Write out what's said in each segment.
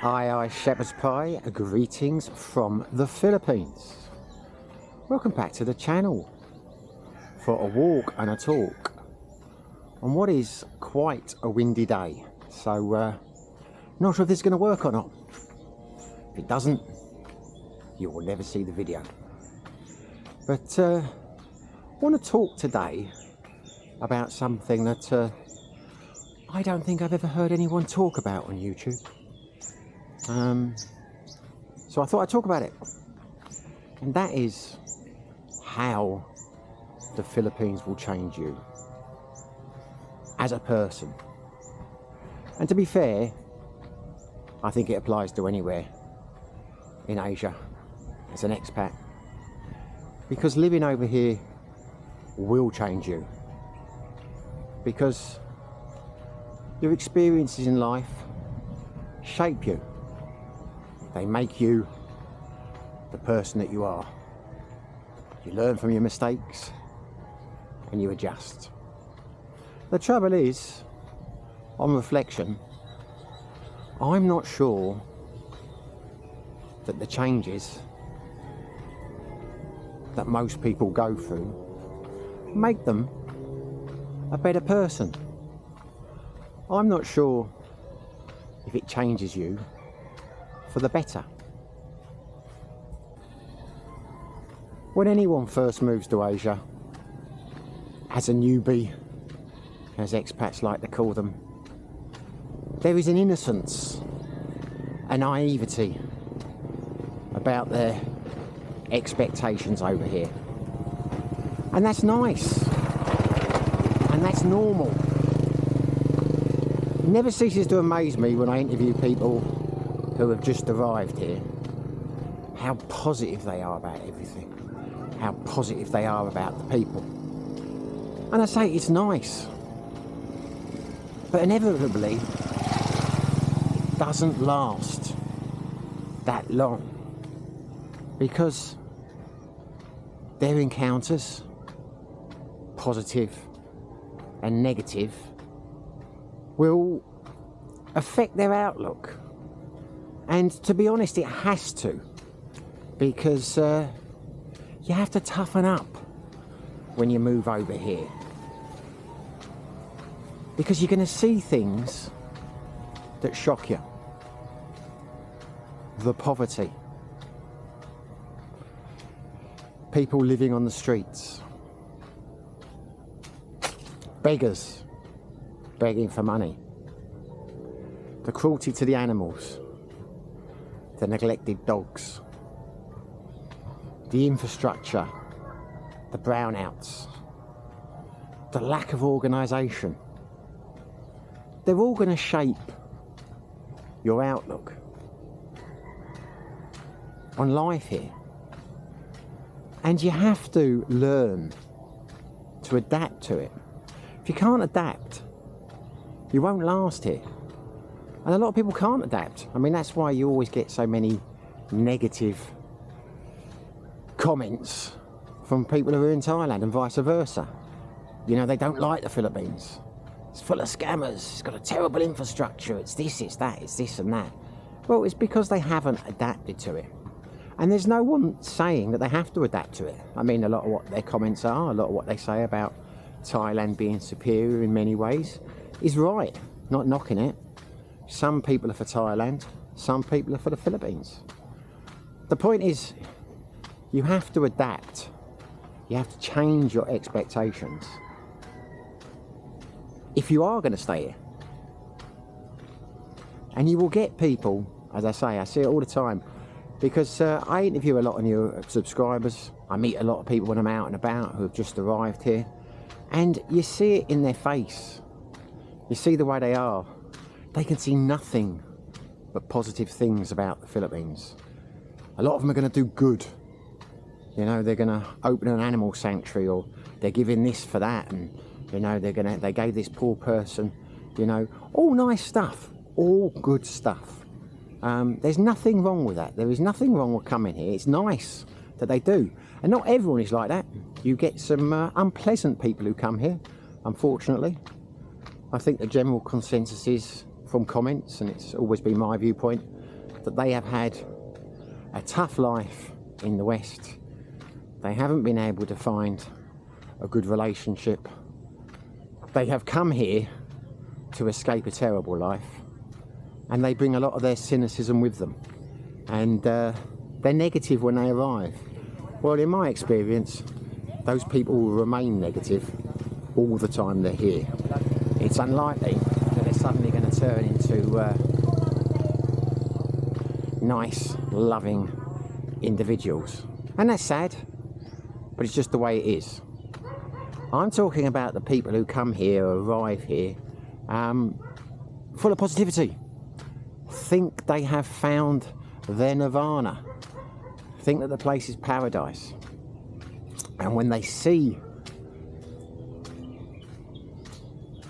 Aye, shepherd's pie, greetings from the Philippines. Welcome back to the channel for a walk and a talk on what is quite a windy day. So, not sure if this is going to work or not. If it doesn't, you will never see the video. But I want to talk today about something that I don't think I've ever heard anyone talk about on YouTube. So I thought I'd talk about it, and that is how the Philippines will change you as a person. And to be fair, I think it applies to anywhere in Asia as an expat, because living over here will change you, because your experiences in life shape you. They make you the person that you are. You learn from your mistakes and you adjust. The trouble is, on reflection, I'm not sure that the changes that most people go through make them a better person. I'm not sure if it changes you for the better. When anyone first moves to Asia, as a newbie, as expats like to call them, there is an innocence, a naivety about their expectations over here. And that's nice. And that's normal. It never ceases to amaze me when I interview people who have just arrived here, how positive they are about everything, how positive they are about the people. And I say it's nice, but inevitably it doesn't last that long, because their encounters, positive and negative, will affect their outlook. And to be honest, it has to, because you have to toughen up when you move over here, because you're going to see things that shock you. The poverty, people living on the streets, beggars begging for money, the cruelty to the animals, the neglected dogs, the infrastructure, the brownouts, the lack of organisation. They're all going to shape your outlook on life here. And you have to learn to adapt to it. If you can't adapt, you won't last here. And a lot of people can't adapt. I mean, that's why you always get so many negative comments from people who are in Thailand and vice versa. You know, they don't like the Philippines. It's full of scammers, it's got a terrible infrastructure, it's this, it's that, it's this and that. Well, it's because they haven't adapted to it. And there's no one saying that they have to adapt to it. I mean, a lot of what their comments are, a lot of what they say about Thailand being superior in many ways is right, not knocking it. Some people are for Thailand, some people are for the Philippines. The point is, you have to adapt. You have to change your expectations if you are going to stay here. And you will get people, as I say, I see it all the time, because I interview a lot of new subscribers. I meet a lot of people when I'm out and about who have just arrived here, and you see it in their face. You see the way they are. They can see nothing but positive things about the Philippines. A lot of them are going to do good. You know, they're going to open an animal sanctuary, or they're giving this for that, and you know, they gave this poor person, you know, all nice stuff, all good stuff. There's nothing wrong with that. There is nothing wrong with coming here. It's nice that they do. And not everyone is like that. You get some unpleasant people who come here, unfortunately. I think the general consensus is, from comments, and it's always been my viewpoint, that they have had a tough life in the West. They haven't been able to find a good relationship. They have come here to escape a terrible life, and they bring a lot of their cynicism with them, and they're negative when they arrive. Well, in my experience, those people will remain negative all the time they're here. It's unlikely that they're suddenly going to turn into nice, loving individuals. And that's sad, but it's just the way it is. I'm talking about the people who come here, arrive here, full of positivity. Think they have found their nirvana. Think that the place is paradise. And when they see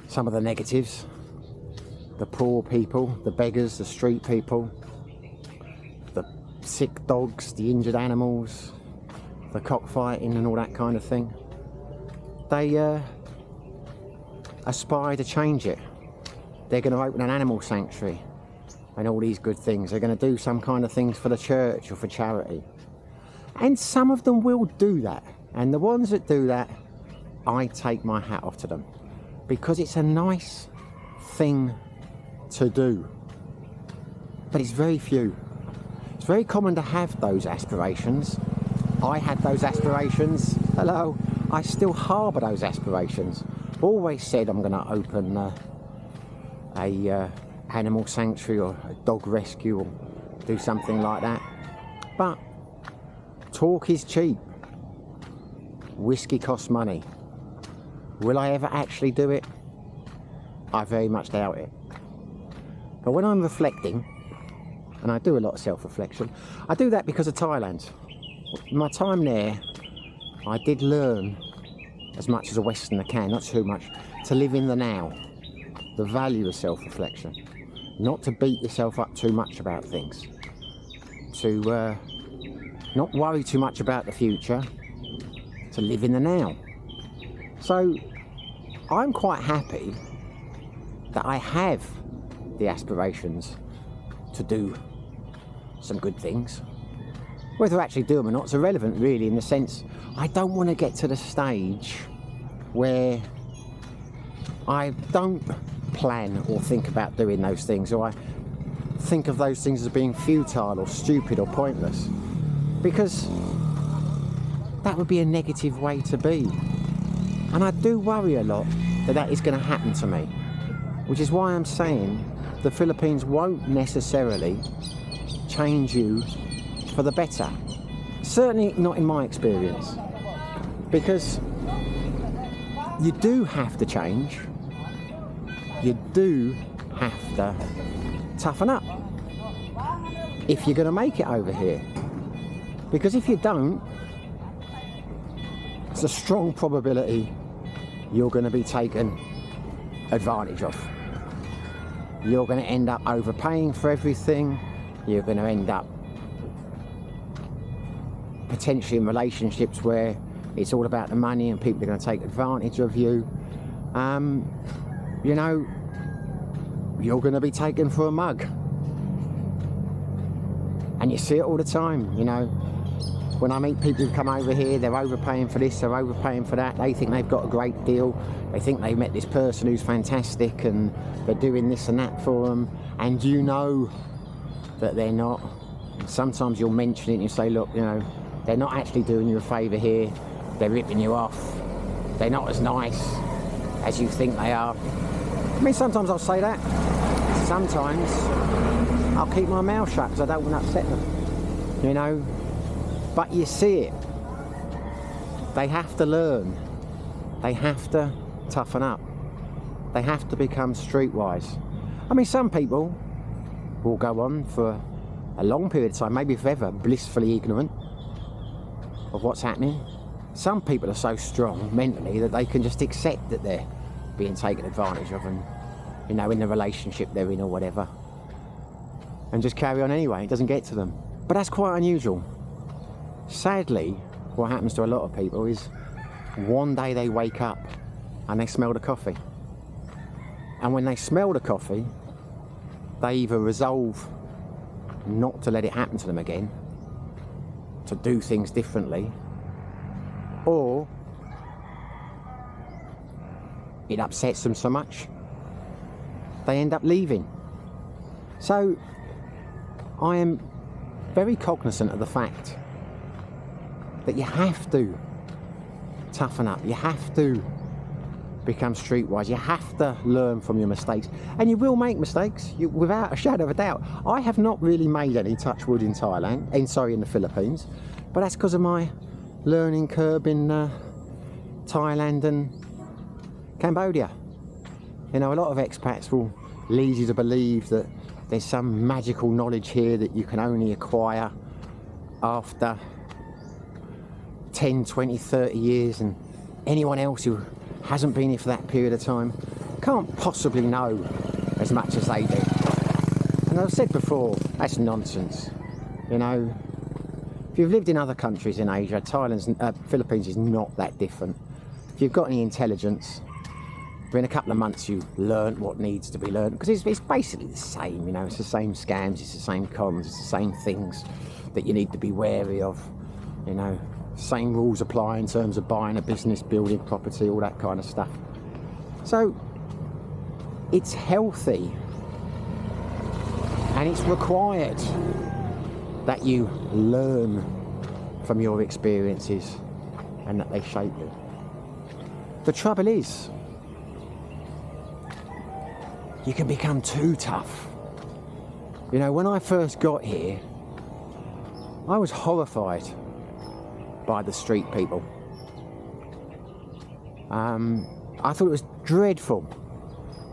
some of the negatives, the poor people, the beggars, the street people, the sick dogs, the injured animals, the cockfighting and all that kind of thing, they aspire to change it. They're going to open an animal sanctuary and all these good things. They're going to do some kind of things for the church or for charity. And some of them will do that. And the ones that do that, I take my hat off to them, because it's a nice thing to do. But it's very few. It's very common to have those aspirations. I had those aspirations. Hello. I still harbour those aspirations. Always said I'm going to open a animal sanctuary or a dog rescue or do something like that. But talk is cheap. Whiskey costs money. Will I ever actually do it? I very much doubt it. But when I'm reflecting, and I do a lot of self-reflection, I do that because of Thailand. In my time there, I did learn as much as a Westerner can, not too much, to live in the now. The value of self-reflection. Not to beat yourself up too much about things. To not worry too much about the future. To live in the now. So I'm quite happy that I have the aspirations to do some good things. Whether I actually do them or not is irrelevant, really, in the sense I don't want to get to the stage where I don't plan or think about doing those things, or I think of those things as being futile or stupid or pointless, because that would be a negative way to be. And I do worry a lot that that is going to happen to me, which is why I'm saying the Philippines won't necessarily change you for the better. Certainly not in my experience, because you do have to change. You do have to toughen up if you're going to make it over here. Because if you don't, it's a strong probability you're going to be taken advantage of. You're going to end up overpaying for everything. You're going to end up potentially in relationships where it's all about the money and people are going to take advantage of you. You know, you're going to be taken for a mug. And you see it all the time, you know. When I meet people who come over here, they're overpaying for this, they're overpaying for that. They think they've got a great deal. They think they've met this person who's fantastic and they're doing this and that for them. And you know that they're not. Sometimes you'll mention it and you say, look, you know, they're not actually doing you a favour here. They're ripping you off. They're not as nice as you think they are. I mean, sometimes I'll say that. Sometimes I'll keep my mouth shut because I don't want to upset them, you know. But you see it. They have to learn. They have to toughen up. They have to become streetwise. I mean, some people will go on for a long period of time, maybe forever, blissfully ignorant of what's happening. Some people are so strong mentally that they can just accept that they're being taken advantage of and, you know, in the relationship they're in or whatever, and just carry on anyway. It doesn't get to them. But that's quite unusual. Sadly, what happens to a lot of people is one day they wake up and they smell the coffee. And when they smell the coffee, they either resolve not to let it happen to them again, to do things differently, or it upsets them so much they end up leaving. So I am very cognizant of the fact that you have to toughen up, you have to become streetwise, you have to learn from your mistakes, and you will make mistakes, without a shadow of a doubt. I have not really made any, touch wood, in Thailand, in the Philippines, but that's because of my learning curve in Thailand and Cambodia. You know, a lot of expats will lead you to believe that there's some magical knowledge here that you can only acquire after 10, 20, 30 years, and anyone else who hasn't been here for that period of time can't possibly know as much as they do. And I've said before, that's nonsense. You know, if you've lived in other countries in Asia, Philippines is not that different. If you've got any intelligence, within a couple of months you learn what needs to be learned, because it's basically the same. You know, it's the same scams, it's the same cons, it's the same things that you need to be wary of. You know, same rules apply in terms of buying a business, building property, all that kind of stuff. So it's healthy and it's required that you learn from your experiences and that they shape you. The trouble is, you can become too tough. You know, when I first got here, I was horrified by the street people. I thought it was dreadful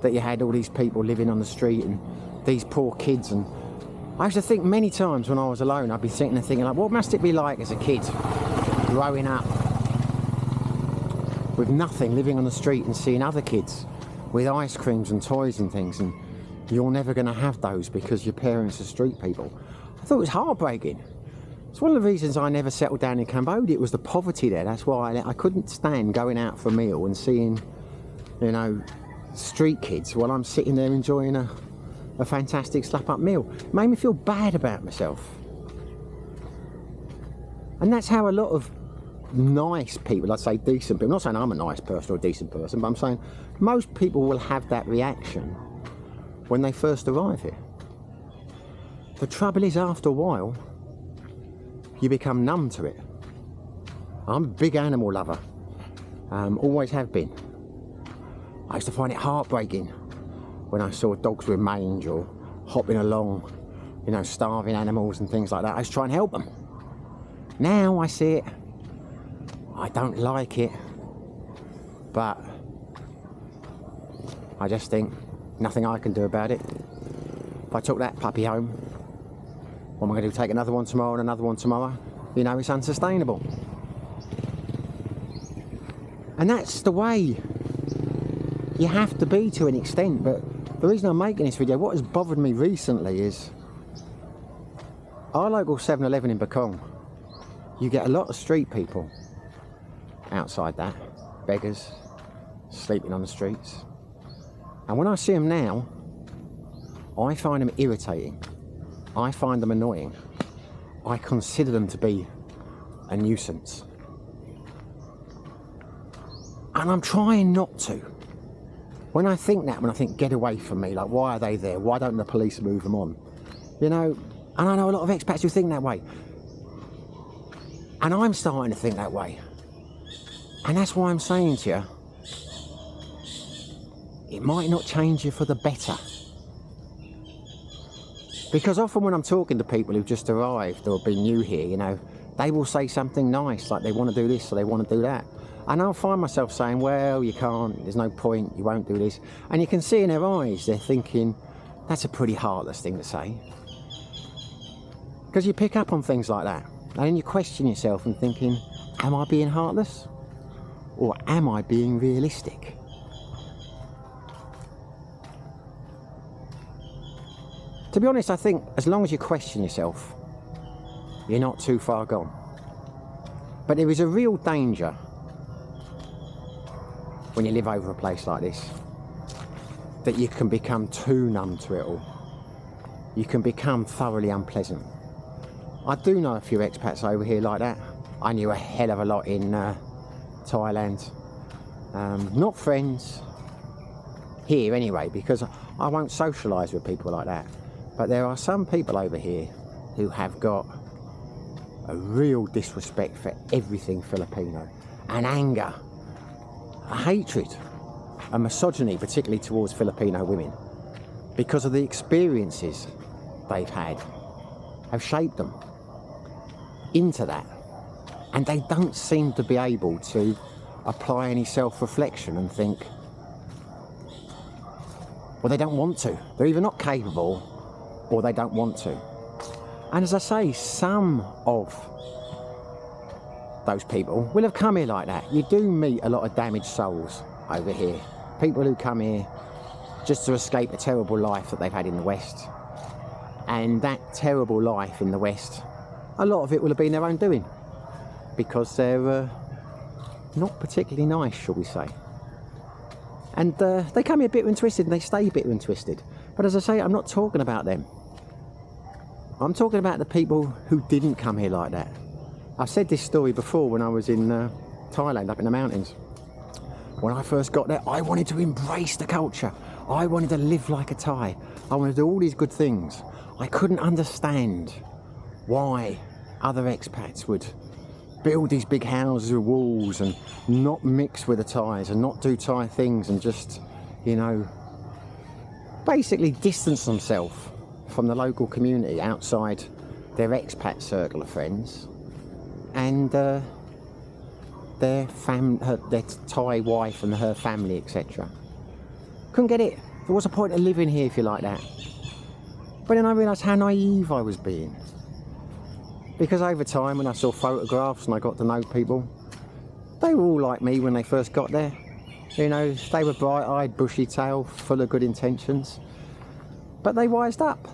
that you had all these people living on the street and these poor kids, and I used to think many times when I was alone, I'd be sitting there thinking, like, what must it be like as a kid growing up with nothing, living on the street and seeing other kids with ice creams and toys and things, and you're never going to have those because your parents are street people. I thought it was heartbreaking. It's one of the reasons I never settled down in Cambodia. It was the poverty there. That's why I couldn't stand going out for a meal and seeing, you know, street kids while I'm sitting there enjoying a fantastic slap-up meal. It made me feel bad about myself. And that's how a lot of nice people, I'd say decent people, I'm not saying I'm a nice person or a decent person, but I'm saying most people will have that reaction when they first arrive here. The trouble is, after a while, you become numb to it. I'm a big animal lover, always have been. I used to find it heartbreaking when I saw dogs with mange or hopping along, you know, starving animals and things like that. I used to try and help them. Now I see it, I don't like it, but I just think nothing I can do about it. If I took that puppy home, what am I going to do, take another one tomorrow and another one tomorrow? You know, it's unsustainable. And that's the way you have to be to an extent. But the reason I'm making this video, what has bothered me recently is our local 7-Eleven in Bakong. You get a lot of street people outside that, beggars, sleeping on the streets. And when I see them now, I find them irritating. I find them annoying. I consider them to be a nuisance. And I'm trying not to. When I think that, when I think, get away from me, like, why are they there? Why don't the police move them on? You know, and I know a lot of expats who think that way. And I'm starting to think that way. And that's why I'm saying to you, it might not change you for the better. Because often when I'm talking to people who've just arrived or been new here, you know, they will say something nice, like they want to do this or they want to do that. And I'll find myself saying, well, you can't, there's no point, you won't do this. And you can see in their eyes, they're thinking, that's a pretty heartless thing to say. Because you pick up on things like that. And then you question yourself and thinking, am I being heartless? Or am I being realistic? To be honest, I think as long as you question yourself, you're not too far gone. But there is a real danger when you live over a place like this, that you can become too numb to it all. you can become thoroughly unpleasant. I do know a few expats over here like that. I knew a hell of a lot in Thailand. Not friends here anyway, because I won't socialise with people like that. But there are some people over here who have got a real disrespect for everything Filipino, and anger, a hatred, a misogyny, particularly towards Filipino women, because of the experiences they've had, have shaped them into that. And they don't seem to be able to apply any self-reflection and think, well, they don't want to. They're either not capable or they don't want to. And as I say, some of those people will have come here like that. You do meet a lot of damaged souls over here. People who come here just to escape a terrible life that they've had in the West. And that terrible life in the West, a lot of it will have been their own doing, because they're not particularly nice, shall we say. And they come here bitter and twisted, and they stay bitter and twisted. But as I say, I'm not talking about them. I'm talking about the people who didn't come here like that. I've said this story before when I was in Thailand, up in the mountains. When I first got there, I wanted to embrace the culture. I wanted to live like a Thai. I wanted to do all these good things. I couldn't understand why other expats would build these big houses with walls and not mix with the Thais and not do Thai things and just, you know, basically distance themselves from the local community outside their expat circle of friends and their Thai wife and her family, etc. Couldn't get it. There was a point of living here if you like that. But then I realised how naive I was being. Because over time, when I saw photographs and I got to know people, they were all like me when they first got there. You know, they were bright-eyed, bushy-tailed, full of good intentions. But they wised up.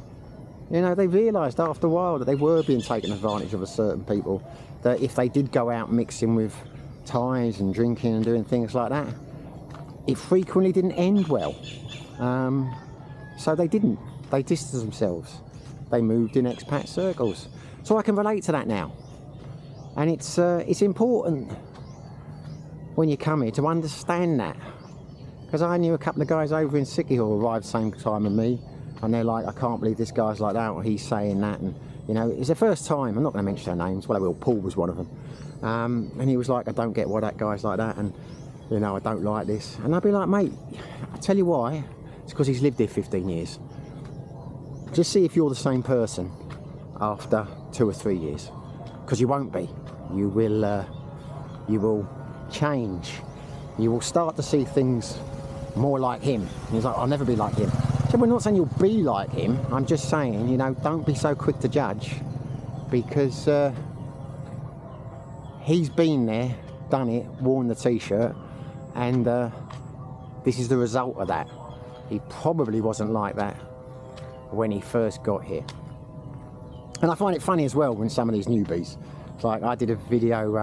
You know, they realised after a while that they were being taken advantage of a certain people. That if they did go out mixing with Thais and drinking and doing things like that, it frequently didn't end well. So they didn't. They distanced themselves. They moved in expat circles. So I can relate to that now. And it's important when you come here to understand that. Because I knew a couple of guys over in Sikki who arrived same time as me, and they're like, I can't believe this guy's like that, or he's saying that, and you know, it's the first time. I'm not going to mention their names. Well, I will. Paul was one of them, and he was like, I don't get why that guy's like that, and you know, I don't like this. And I'd be like, mate, I tell you why. It's because he's lived here 15 years. Just see if you're the same person after 2 or 3 years, because you won't be. You will change. You will start to see things more like him. And he's like, I'll never be like him. So we're not saying you'll be like him. I'm just saying, you know, don't be so quick to judge, because he's been there, done it, worn the t-shirt, and this is the result of that. He probably wasn't like that when he first got here. And I find it funny as well when some of these newbies, it's like I did a video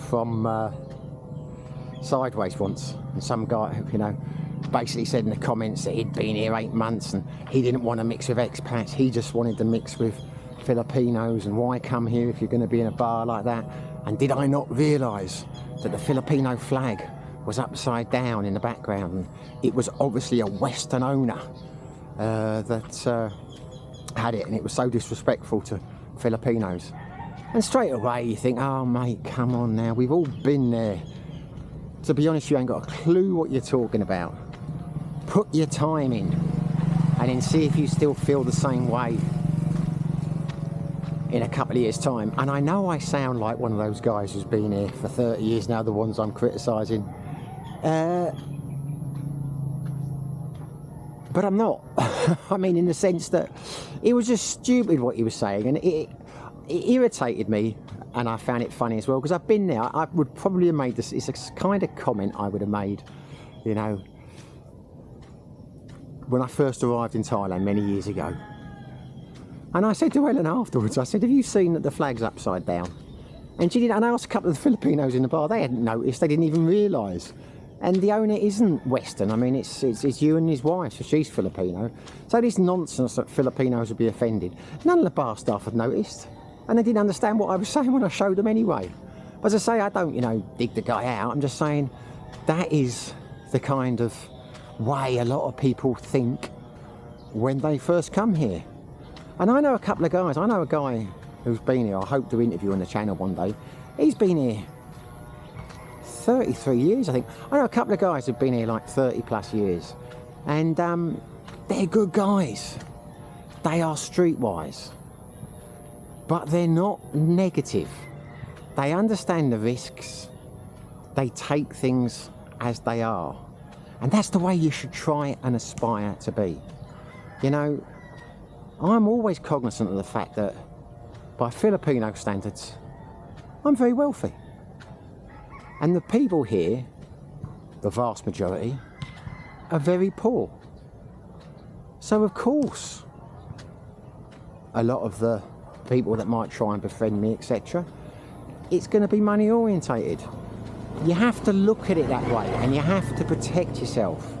from Sideways once, and some guy, you know, basically said in the comments that he'd been here 8 months and he didn't want to mix with expats, he just wanted to mix with Filipinos, and why come here if you're going to be in a bar like that? And did I not realise that the Filipino flag was upside down in the background, and it was obviously a Western owner that had it, and it was so disrespectful to Filipinos. And straight away you think, oh mate, come on now, we've all been there. To be honest, you ain't got a clue what you're talking about. Put your time in and then see if you still feel the same way in a couple of years' time. And I know I sound like one of those guys who's been here for 30 years now, the ones I'm criticising. But I'm not. I mean, in the sense that it was just stupid what he was saying, and it irritated me, and I found it funny as well, because I've been there. I would probably have made this, it's a kind of comment I would have made, you know, when I first arrived in Thailand many years ago. And I said to Ellen afterwards, I said, have you seen that the flag's upside down? And she didn't, and I asked a couple of the Filipinos in the bar, they hadn't noticed, they didn't even realise and the owner isn't Western. I mean, it's you and his wife, so she's Filipino. So this nonsense that Filipinos would be offended, none of the bar staff had noticed, and they didn't understand what I was saying when I showed them anyway. But as I say, I don't, you know, dig the guy out. I'm just saying that is the kind of way a lot of people think when they first come here. And I know a couple of guys. I know a guy who's been here. I hope to interview on the channel one day. He's been here 33 years, I think. I know a couple of guys who've been here like 30 plus years, and they're good guys. They are streetwise, but they're not negative. They understand the risks. They take things as they are, and that's the way you should try and aspire to be. You know, I'm always cognizant of the fact that by Filipino standards, I'm very wealthy. And the people here, the vast majority, are very poor. So of course, a lot of the people that might try and befriend me, etc., it's going to be money orientated. You have to look at it that way, and you have to protect yourself.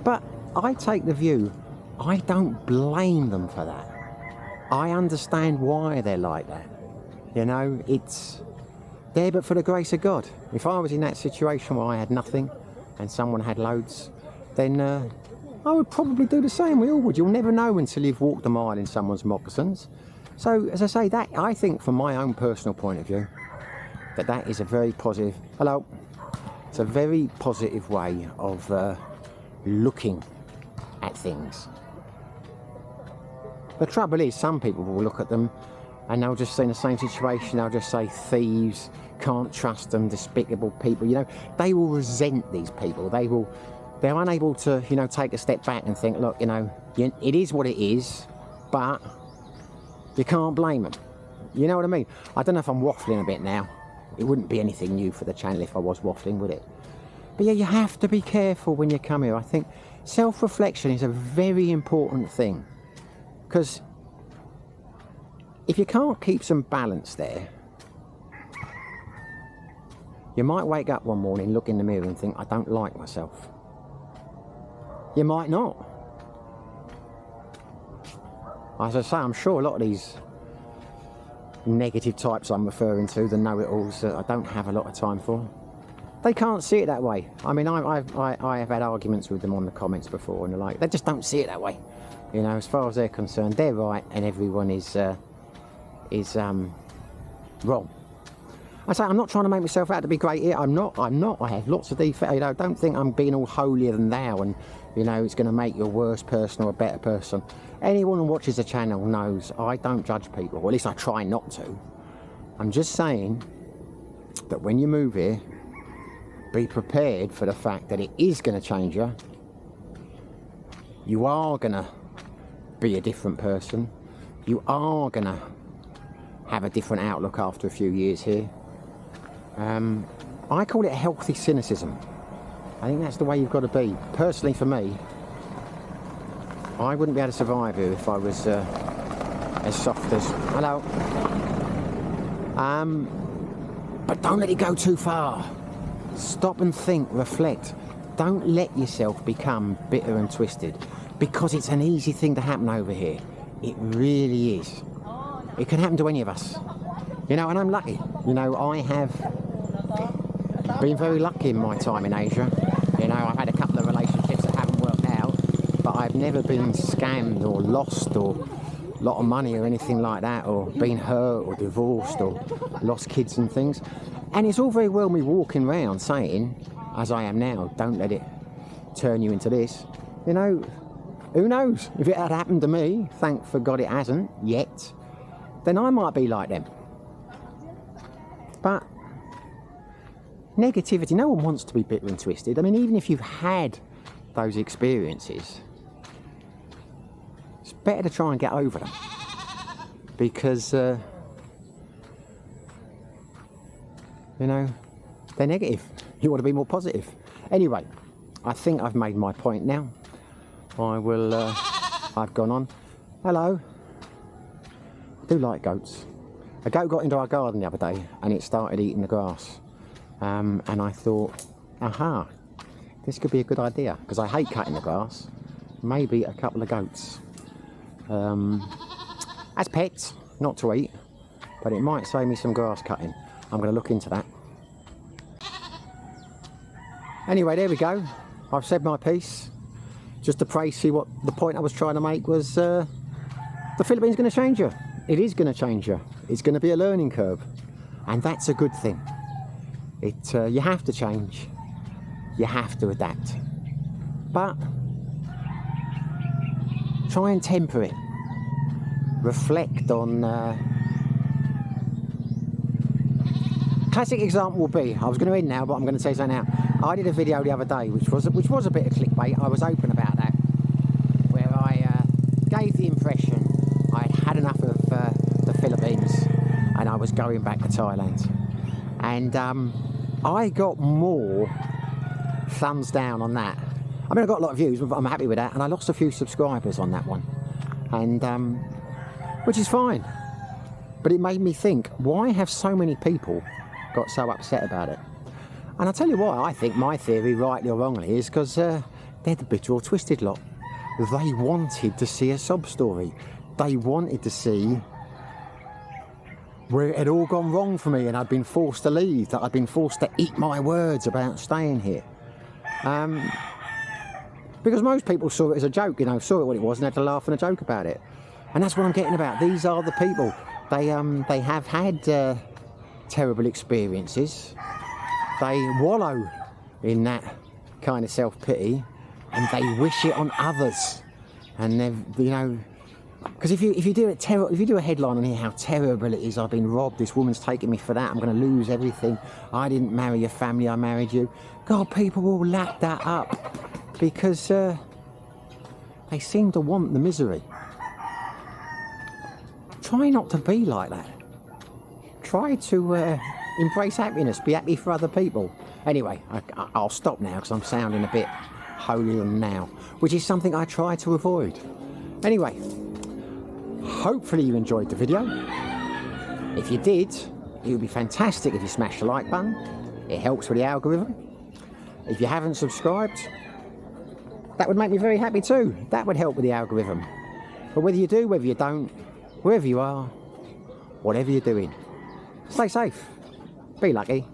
But I take the view, I don't blame them for that. I understand why they're like that. You know, it's there but for the grace of God. If I was in that situation where I had nothing and someone had loads, then I would probably do the same. We all would. You'll never know until you've walked a mile in someone's moccasins. So, as I say, that I think from my own personal point of view, that is a very positive, hello, it's a very positive way of looking at things. The trouble is, some people will look at them and they'll just see in the same situation, they'll just say thieves, can't trust them, despicable people. You know, they will resent these people. They're unable to, you know, take a step back and think, look, you know, it is what it is, but you can't blame them. You know what I mean? I don't know if I'm waffling a bit now. It wouldn't be anything new for the channel if I was waffling, would it? But yeah, you have to be careful when you come here. I think self-reflection is a very important thing, because if you can't keep some balance there, you might wake up one morning, look in the mirror and think, I don't like myself. You might not. As I say, I'm sure a lot of these negative types I'm referring to, the know-it-alls, I don't have a lot of time for, they can't see it that way. I mean, I have had arguments with them on the comments before, and they're like, they just don't see it that way. You know, as far as they're concerned, they're right and everyone is wrong. I say, I'm not trying to make myself out to be great here. I'm not. I have lots of defects. You know, don't think I'm being all holier than thou and, you know, it's going to make you a worse person or a better person. Anyone who watches the channel knows I don't judge people, or at least I try not to. I'm just saying that when you move here, be prepared for the fact that it is going to change you. You are going to be a different person. You are going to have a different outlook after a few years here. I call it a healthy cynicism. I think that's the way you've got to be. Personally, for me, I wouldn't be able to survive here if I was as soft as... Hello. But don't let it go too far. Stop and think, reflect. Don't let yourself become bitter and twisted, because it's an easy thing to happen over here. It really is. It can happen to any of us. You know, and I'm lucky. You know, I have been very lucky in my time in Asia. You know, I've had a couple of relationships that haven't worked out, but I've never been scammed or lost or a lot of money or anything like that, or been hurt or divorced or lost kids and things. And it's all very well me walking around saying, as I am now, don't let it turn you into this. You know, who knows? If it had happened to me, thank for God it hasn't yet, then I might be like them. But negativity, no one wants to be bitter and twisted. I mean, even if you've had those experiences, it's better to try and get over them, because you know, they're negative. You want to be more positive. Anyway, I think I've made my point now. I will, I've gone on. Hello. I do like goats. A goat got into our garden the other day and it started eating the grass. And I thought, aha, this could be a good idea, because I hate cutting the grass. Maybe a couple of goats. As pets, not to eat, but it might save me some grass cutting. I'm going to look into that. Anyway, there we go. I've said my piece. Just to pray, see what the point I was trying to make was, the Philippines is going to change you. It is going to change you. It's going to be a learning curve, and that's a good thing. You have to change. You have to adapt. But try and temper it. Reflect on. Classic example will be, I was going to end now, but I'm going to say so now. I did a video the other day, which was a bit of clickbait. I was open about that, where I gave the impression I had had enough of the Philippines, and I was going back to Thailand. And I got more thumbs down on that. I mean, I got a lot of views, but I'm happy with that. And I lost a few subscribers on that one, and which is fine. But it made me think, why have so many people got so upset about it? And I'll tell you why. I think my theory, rightly or wrongly, is because they're the bitter or twisted lot. They wanted to see a sob story. They wanted to see where it had all gone wrong for me and I'd been forced to leave, that I'd been forced to eat my words about staying here. Because most people saw it as a joke, you know, saw it what it was and had to laugh and a joke about it. And that's what I'm getting about. These are the people. They have had terrible experiences. They wallow in that kind of self-pity, and they wish it on others. And they've, you know, because if you do a headline on here, how terrible it is, I've been robbed, this woman's taking me for that, I'm going to lose everything, I didn't marry your family, I married you. God, people will lap that up because they seem to want the misery. Try not to be like that. Try to embrace happiness, be happy for other people. Anyway, I'll stop now because I'm sounding a bit holier than now, which is something I try to avoid. Anyway, hopefully you enjoyed the video. If you did, it would be fantastic if you smash the like button. It helps with the algorithm. If you haven't subscribed, that would make me very happy too. That would help with the algorithm. But whether you do, whether you don't, wherever you are, whatever you're doing, stay safe, be lucky.